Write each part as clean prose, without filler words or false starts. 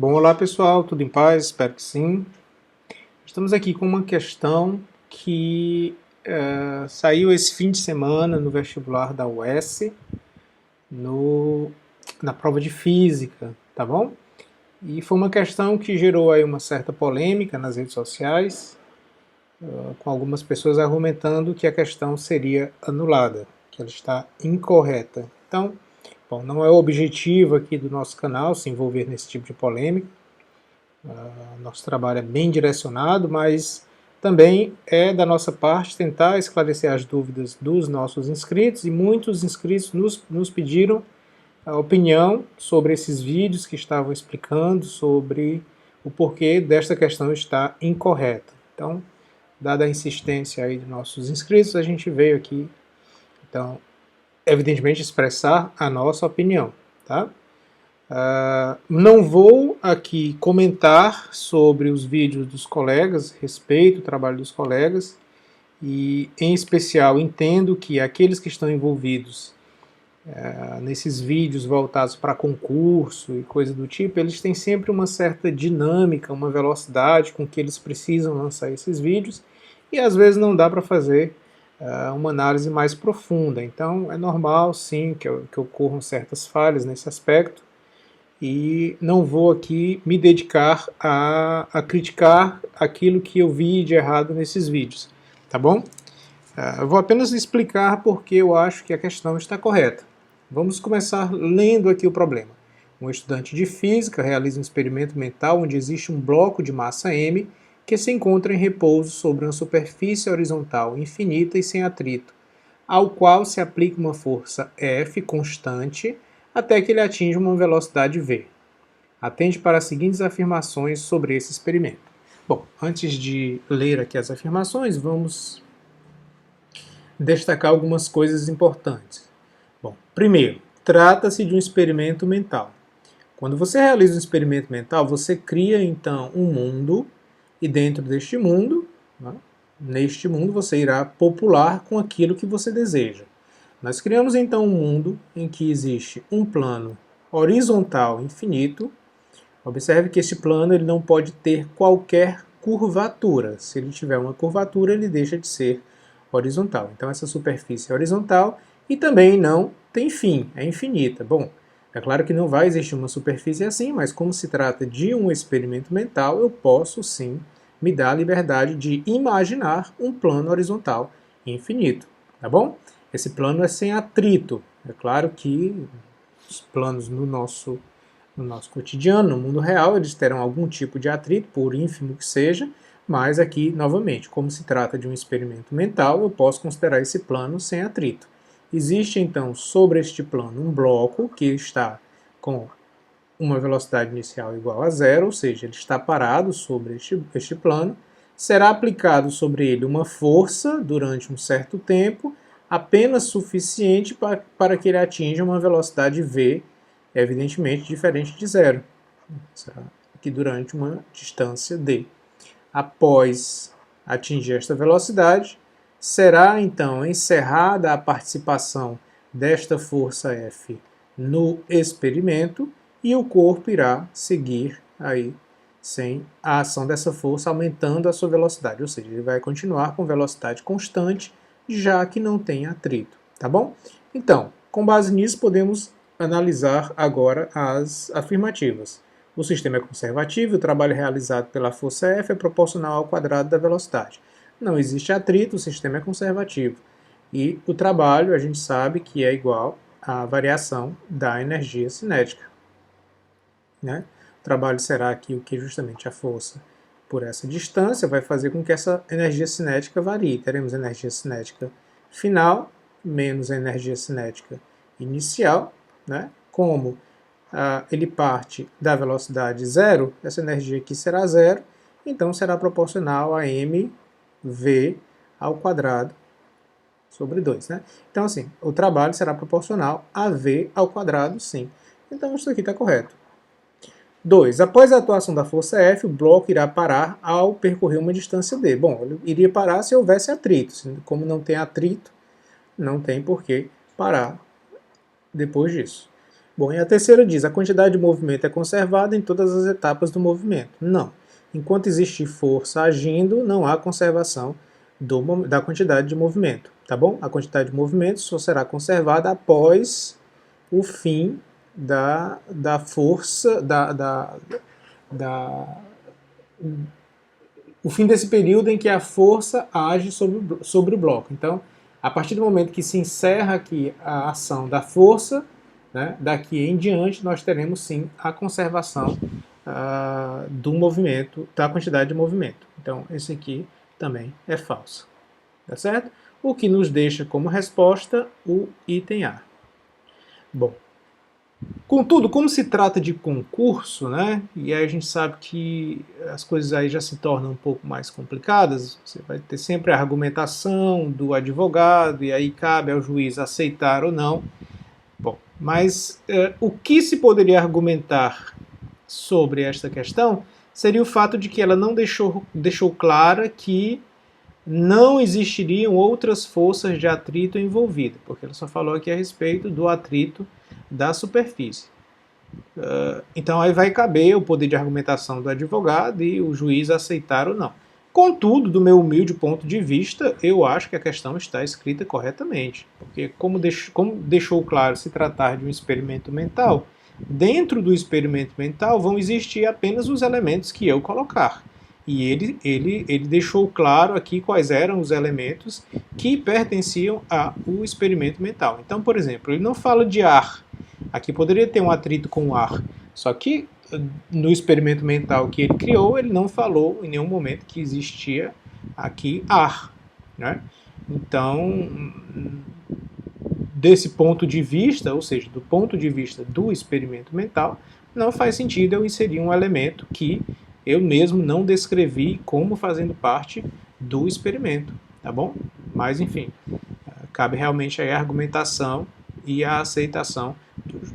Bom, olá pessoal, tudo em paz? Espero que sim. Estamos aqui com uma questão que saiu esse fim de semana no vestibular da UES, na prova de física, tá bom? E foi uma questão que gerou aí uma certa polêmica nas redes sociais, com algumas pessoas argumentando que a questão seria anulada, que ela está incorreta. Então, bom, não é o objetivo aqui do nosso canal se envolver nesse tipo de polêmica. Nosso trabalho é bem direcionado, mas também é da nossa parte tentar esclarecer as dúvidas dos nossos inscritos, e muitos inscritos nos pediram a opinião sobre esses vídeos que estavam explicando sobre o porquê desta questão estar incorreta. Então, dada a insistência aí de nossos inscritos, a gente veio aqui, então, evidentemente, expressar a nossa opinião, tá? Não vou aqui comentar sobre os vídeos dos colegas, respeito o trabalho dos colegas e, em especial, entendo que aqueles que estão envolvidos nesses vídeos voltados para concurso e coisa do tipo, eles têm sempre uma certa dinâmica, uma velocidade com que eles precisam lançar esses vídeos e às vezes não dá para fazer uma análise mais profunda. Então é normal sim que ocorram certas falhas nesse aspecto. E não vou aqui me dedicar a criticar aquilo que eu vi de errado nesses vídeos, tá bom? Eu vou apenas explicar porque eu acho que a questão está correta. Vamos começar lendo aqui o problema. Um estudante de física realiza um experimento mental onde existe um bloco de massa m que se encontra em repouso sobre uma superfície horizontal infinita e sem atrito, ao qual se aplica uma força F constante até que ele atinja uma velocidade v. Atente para as seguintes afirmações sobre esse experimento. Bom, antes de ler aqui as afirmações, vamos destacar algumas coisas importantes. Bom, primeiro, trata-se de um experimento mental. Quando você realiza um experimento mental, você cria então um mundo, e dentro deste mundo, neste mundo você irá popular com aquilo que você deseja. Nós criamos então um mundo em que existe um plano horizontal infinito. Observe que este plano ele não pode ter qualquer curvatura. Se ele tiver uma curvatura, ele deixa de ser horizontal. Então essa superfície é horizontal e também não tem fim, é infinita. Bom, é claro que não vai existir uma superfície assim, mas como se trata de um experimento mental, eu posso sim me dar a liberdade de imaginar um plano horizontal infinito, tá bom? Esse plano é sem atrito. É claro que os planos no nosso cotidiano, no mundo real, eles terão algum tipo de atrito, por ínfimo que seja, mas aqui, novamente, como se trata de um experimento mental, eu posso considerar esse plano sem atrito. Existe, então, sobre este plano um bloco que está com uma velocidade inicial igual a zero, ou seja, ele está parado sobre este plano, será aplicado sobre ele uma força durante um certo tempo, apenas suficiente para que ele atinja uma velocidade v, evidentemente diferente de zero, será que durante uma distância d. Após atingir esta velocidade, será então encerrada a participação desta força F no experimento e o corpo irá seguir aí sem a ação dessa força aumentando a sua velocidade, ou seja, ele vai continuar com velocidade constante, já que não tem atrito, tá bom? Então, com base nisso, podemos analisar agora as afirmativas. O sistema é conservativo e o trabalho realizado pela força F é proporcional ao quadrado da velocidade. Não existe atrito, o sistema é conservativo. E o trabalho, a gente sabe que é igual à variação da energia cinética. Né? O trabalho será aqui o que justamente a força por essa distância vai fazer com que essa energia cinética varie. Teremos energia cinética final menos a energia cinética inicial, né? Como ele parte da velocidade zero, essa energia aqui será zero, então será proporcional a mv ao quadrado sobre 2. Né? Então, assim, o trabalho será proporcional a v ao quadrado, sim. Então, isso aqui está correto. 2. Após a atuação da força F, o bloco irá parar ao percorrer uma distância d. Bom, ele iria parar se houvesse atrito. Como não tem atrito, não tem por que parar depois disso. Bom, e a terceira diz, a quantidade de movimento é conservada em todas as etapas do movimento. Não. Enquanto existe força agindo, não há conservação da quantidade de movimento, tá bom? A quantidade de movimento só será conservada após o fim da força, o fim desse período em que a força age sobre o bloco. Então, a partir do momento que se encerra aqui a ação da força, né, daqui em diante nós teremos sim a conservação do movimento, da quantidade de movimento. Então, esse aqui também é falso. Tá certo? O que nos deixa como resposta o item A. Bom, contudo, como se trata de concurso, né, e aí a gente sabe que as coisas aí já se tornam um pouco mais complicadas, você vai ter sempre a argumentação do advogado, e aí cabe ao juiz aceitar ou não. Bom, mas o que se poderia argumentar sobre esta questão seria o fato de que ela não deixou clara que não existiriam outras forças de atrito envolvidas, porque ela só falou aqui a respeito do atrito da superfície. Então aí vai caber o poder de argumentação do advogado e o juiz aceitar ou não. Contudo, do meu humilde ponto de vista, eu acho que a questão está escrita corretamente, porque como deixou claro se tratar de um experimento mental, dentro do experimento mental vão existir apenas os elementos que eu colocar. E ele deixou claro aqui quais eram os elementos que pertenciam ao experimento mental. Então, por exemplo, ele não fala de ar. Aqui poderia ter um atrito com o ar. Só que no experimento mental que ele criou, ele não falou em nenhum momento que existia aqui ar, né? Então, desse ponto de vista, ou seja, do ponto de vista do experimento mental, não faz sentido eu inserir um elemento que eu mesmo não descrevi como fazendo parte do experimento, tá bom? Mas, enfim, cabe realmente aí a argumentação e a aceitação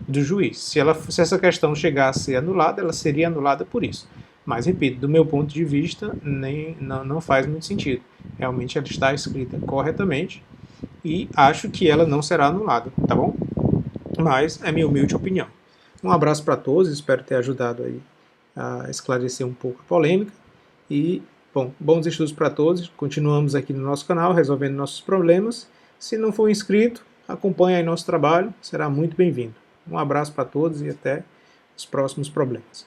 do juiz. Se essa questão chegar a ser anulada, ela seria anulada por isso. Mas, repito, do meu ponto de vista, não faz muito sentido. Realmente ela está escrita corretamente e acho que ela não será anulada, tá bom? Mas é minha humilde opinião. Um abraço para todos, espero ter ajudado aí a esclarecer um pouco a polêmica e, bom, bons estudos para todos. Continuamos aqui no nosso canal, resolvendo nossos problemas. Se não for inscrito, acompanhe aí nosso trabalho, será muito bem-vindo. Um abraço para todos e até os próximos problemas.